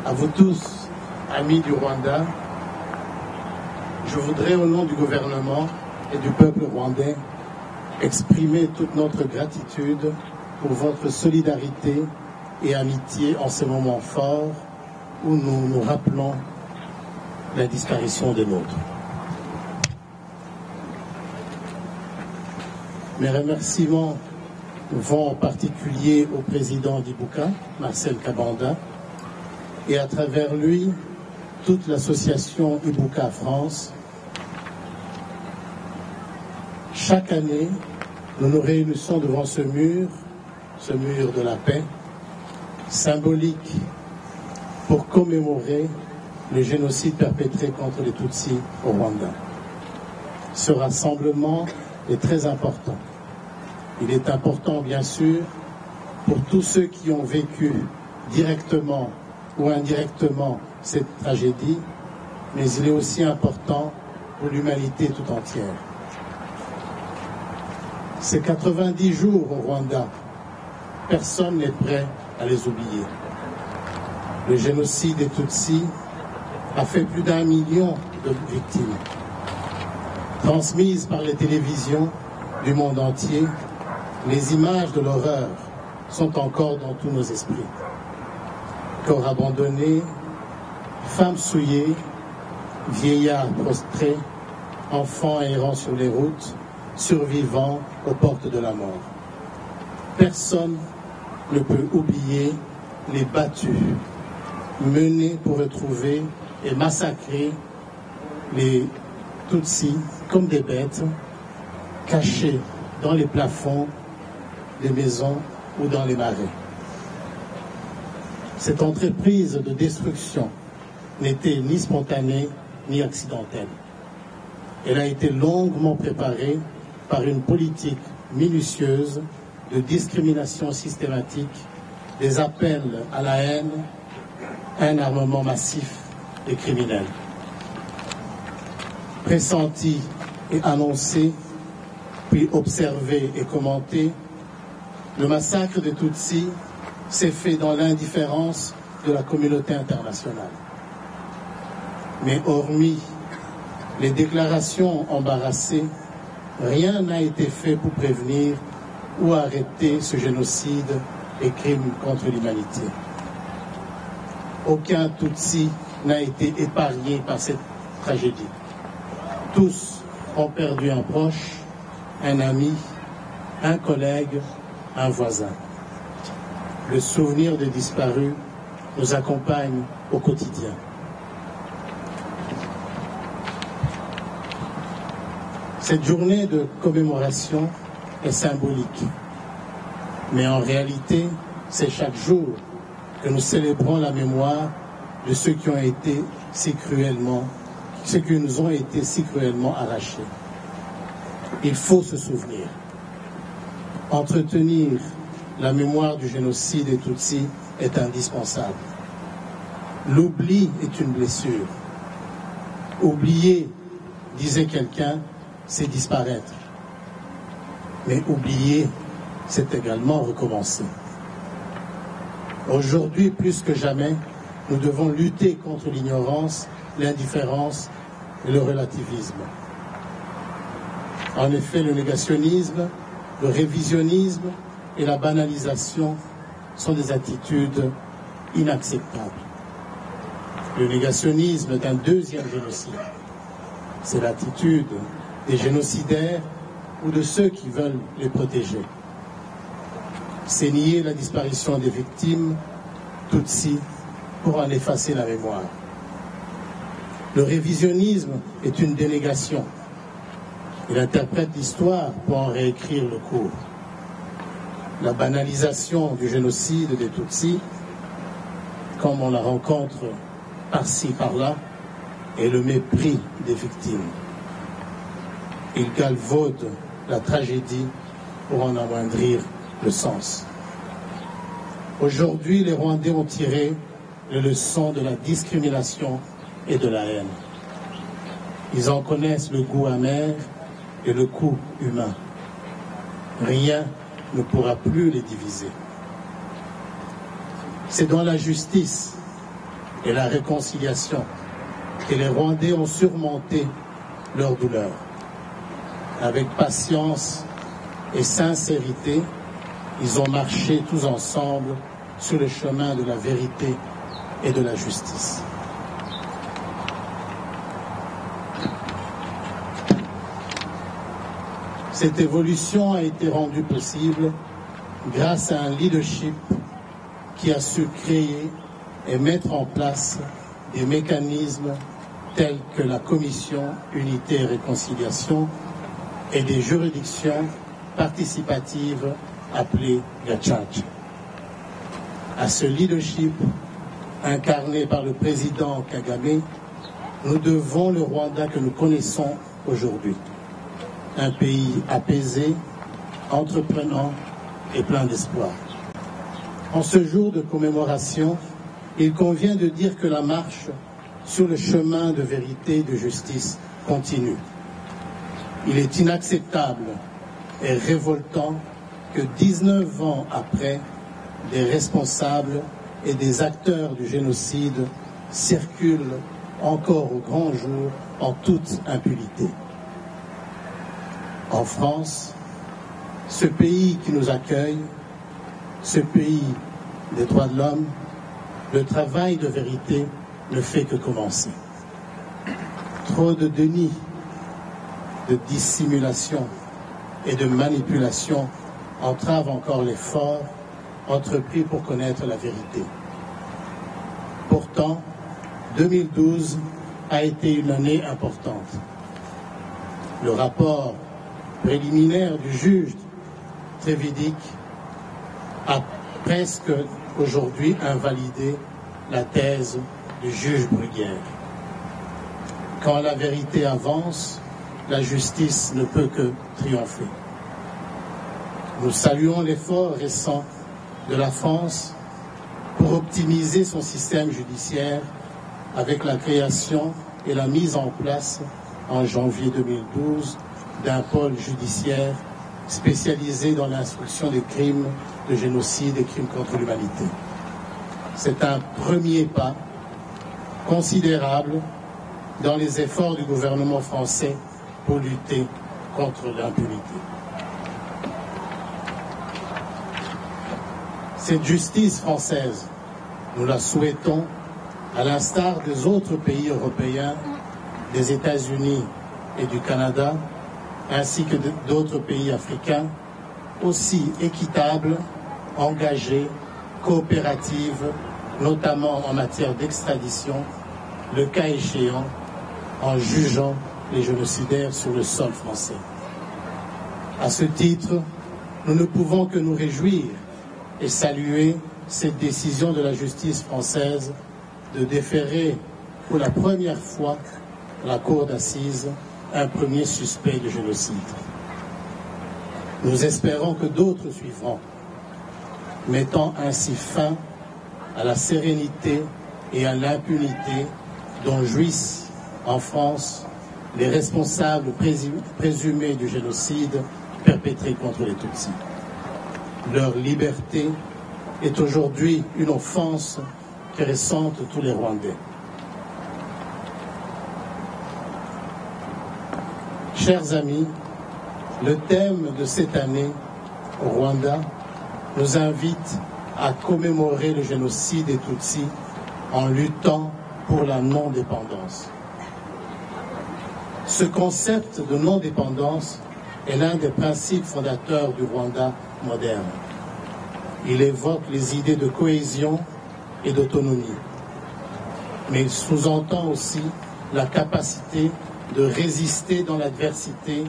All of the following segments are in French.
À vous tous, amis du Rwanda, je voudrais au nom du gouvernement et du peuple rwandais exprimer toute notre gratitude pour votre solidarité et amitié en ces moments forts où nous nous rappelons la disparition des nôtres. Mes remerciements vont en particulier au président d'Ibuka, Marcel Kabanda, et à travers lui, toute l'association Ibuka France. Chaque année, nous nous réunissons devant ce mur de la paix, symbolique pour commémorer le génocide perpétré contre les Tutsis au Rwanda. Ce rassemblement est très important. Il est important, bien sûr, pour tous ceux qui ont vécu directement ou indirectement cette tragédie, mais il est aussi important pour l'humanité tout entière. Ces 90 jours au Rwanda, personne n'est prêt à les oublier. Le génocide des Tutsis a fait plus d'1 million de victimes. Transmises par les télévisions du monde entier, les images de l'horreur sont encore dans tous nos esprits. Corps abandonnés, femmes souillées, vieillards prostrés, enfants errant sur les routes, survivants aux portes de la mort. Personne ne peut oublier les battus menés pour retrouver et massacrer les Tutsis comme des bêtes, cachés dans les plafonds des maisons ou dans les marais. Cette entreprise de destruction n'était ni spontanée ni accidentelle. Elle a été longuement préparée par une politique minutieuse de discrimination systématique, des appels à la haine, un armement massif et criminel. Pressenti et annoncé, puis observé et commenté, le massacre des Tutsis s'est fait dans l'indifférence de la communauté internationale. Mais hormis les déclarations embarrassées, rien n'a été fait pour prévenir ou arrêter ce génocide et crime contre l'humanité. Aucun Tutsi n'a été épargné par cette tragédie. Tous ont perdu un proche, un ami, un collègue, un voisin. Le souvenir des disparus nous accompagne au quotidien. Cette journée de commémoration est symbolique, mais en réalité, c'est chaque jour que nous célébrons la mémoire de ceux qui ont été si cruellement, ceux qui nous ont été si cruellement arrachés. Il faut se souvenir. Entretenir la mémoire du génocide des Tutsis est indispensable. L'oubli est une blessure. Oublier, disait quelqu'un, c'est disparaître. Mais oublier, c'est également recommencer. Aujourd'hui, plus que jamais, nous devons lutter contre l'ignorance, l'indifférence et le relativisme. En effet, le négationnisme, le révisionnisme et la banalisation sont des attitudes inacceptables. Le négationnisme est un deuxième génocide. C'est l'attitude des génocidaires ou de ceux qui veulent les protéger. C'est nier la disparition des victimes Tutsis pour en effacer la mémoire. Le révisionnisme est une dénégation. Il interprète l'histoire pour en réécrire le cours. La banalisation du génocide des Tutsis, comme on la rencontre par-ci, par-là, est le mépris des victimes. Il galvaude la tragédie pour en amoindrir le sens. Aujourd'hui, les Rwandais ont tiré les leçons de la discrimination et de la haine. Ils en connaissent le goût amer et le coût humain. Rien ne pourra plus les diviser. C'est dans la justice et la réconciliation, que les Rwandais ont surmonté leur douleur. Avec patience et sincérité, ils ont marché tous ensemble sur le chemin de la vérité et de la justice. Cette évolution a été rendue possible grâce à un leadership qui a su créer et mettre en place des mécanismes tels que la Commission Unité et Réconciliation et des juridictions participatives appelées Gacaca. À ce leadership, incarné par le président Kagame, nous devons le Rwanda que nous connaissons aujourd'hui. Un pays apaisé, entreprenant et plein d'espoir. En ce jour de commémoration, il convient de dire que la marche sur le chemin de vérité et de justice continue. Il est inacceptable et révoltant que 19 ans après, des responsables et des acteurs du génocide circulent encore au grand jour en toute impunité. En France, ce pays qui nous accueille, ce pays des droits de l'homme, le travail de vérité ne fait que commencer. Trop de déni, de dissimulation et de manipulation entravent encore l'effort entrepris pour connaître la vérité. Pourtant, 2012 a été une année importante. Le rapport préliminaire du juge Trévidic a presque aujourd'hui invalidé la thèse du juge Bruguière. Quand la vérité avance, la justice ne peut que triompher. Nous saluons l'effort récent de la France pour optimiser son système judiciaire avec la création et la mise en place en janvier 2012 d'un pôle judiciaire spécialisé dans l'instruction des crimes de génocide et crimes contre l'humanité. C'est un premier pas considérable dans les efforts du gouvernement français pour lutter contre l'impunité. Cette justice française, nous la souhaitons à l'instar des autres pays européens, des États-Unis et du Canada, ainsi que d'autres pays africains, aussi équitable, engagée, coopérative, notamment en matière d'extradition, le cas échéant, en jugeant les génocidaires sur le sol français. À ce titre, nous ne pouvons que nous réjouir et saluer cette décision de la justice française de déférer pour la première fois à la cour d'assises un premier suspect de génocide. Nous espérons que d'autres suivront, mettant ainsi fin à la sérénité et à l'impunité dont jouissent en France les responsables présumés du génocide perpétré contre les Tutsis. Leur liberté est aujourd'hui une offense qui ressent tous les Rwandais. Chers amis, le thème de cette année au Rwanda nous invite à commémorer le génocide des Tutsis en luttant pour la non-dépendance. Ce concept de non-dépendance est l'un des principes fondateurs du Rwanda moderne. Il évoque les idées de cohésion et d'autonomie, mais il sous-entend aussi la capacité de résister dans l'adversité,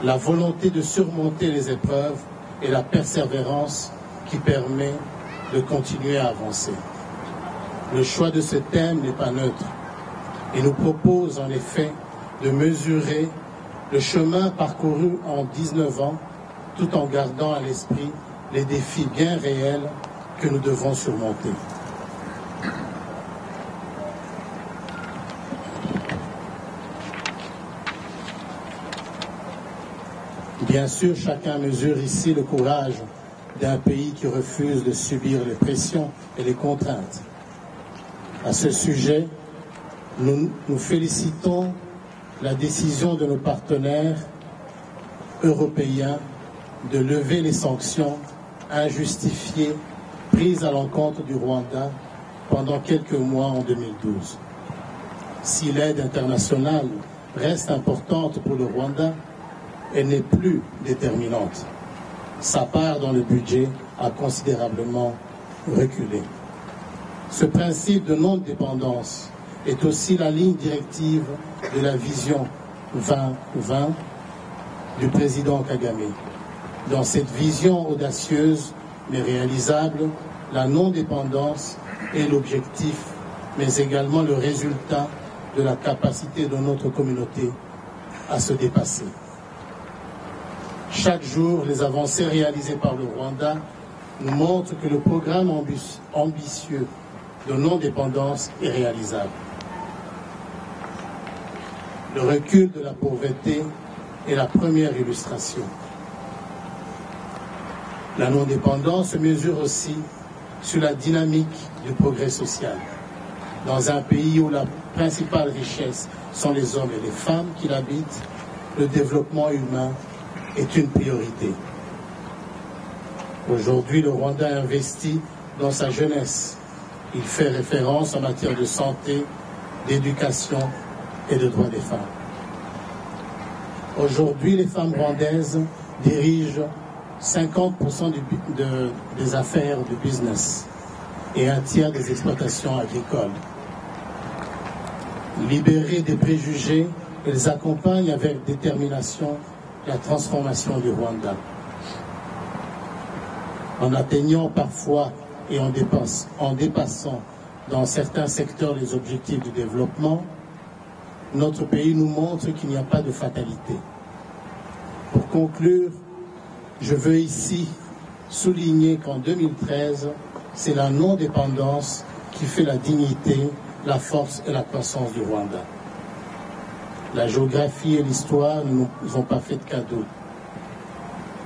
la volonté de surmonter les épreuves et la persévérance qui permet de continuer à avancer. Le choix de ce thème n'est pas neutre et nous propose en effet de mesurer le chemin parcouru en 19 ans tout en gardant à l'esprit les défis bien réels que nous devons surmonter. Bien sûr, chacun mesure ici le courage d'un pays qui refuse de subir les pressions et les contraintes. À ce sujet, nous félicitons la décision de nos partenaires européens de lever les sanctions injustifiées prises à l'encontre du Rwanda pendant quelques mois en 2012. Si l'aide internationale reste importante pour le Rwanda, elle n'est plus déterminante. Sa part dans le budget a considérablement reculé. Ce principe de non-dépendance est aussi la ligne directive de la vision 2020 du président Kagame. Dans cette vision audacieuse mais réalisable, la non-dépendance est l'objectif, mais également le résultat de la capacité de notre communauté à se dépasser. Chaque jour, les avancées réalisées par le Rwanda nous montrent que le programme ambitieux de non-dépendance est réalisable. Le recul de la pauvreté est la première illustration. La non-dépendance se mesure aussi sur la dynamique du progrès social. Dans un pays où la principale richesse sont les hommes et les femmes qui l'habitent, le développement humain est une priorité. Aujourd'hui, le Rwanda investit dans sa jeunesse. Il fait référence en matière de santé, d'éducation et de droits des femmes. Aujourd'hui, les femmes rwandaises dirigent 50% des affaires du business et un tiers des exploitations agricoles. Libérées des préjugés, elles accompagnent avec détermination la transformation du Rwanda. En atteignant parfois et en dépassant dans certains secteurs les objectifs du développement, notre pays nous montre qu'il n'y a pas de fatalité. Pour conclure, je veux ici souligner qu'en 2013, c'est la non-dépendance qui fait la dignité, la force et la croissance du Rwanda. La géographie et l'histoire ne nous ont pas fait de cadeaux.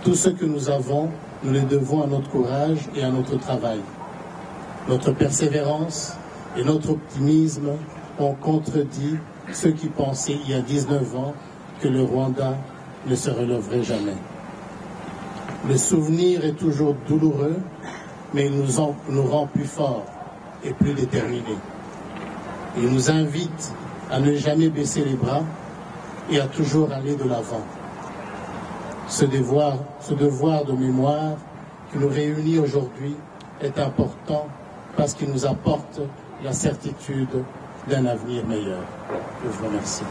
Tout ce que nous avons, nous le devons à notre courage et à notre travail. Notre persévérance et notre optimisme ont contredit ceux qui pensaient il y a 19 ans que le Rwanda ne se relèverait jamais. Le souvenir est toujours douloureux, mais il nous rend plus forts et plus déterminés. Il nous invite à ne jamais baisser les bras et à toujours aller de l'avant. Ce devoir de mémoire qui nous réunit aujourd'hui est important parce qu'il nous apporte la certitude d'un avenir meilleur. Je vous remercie.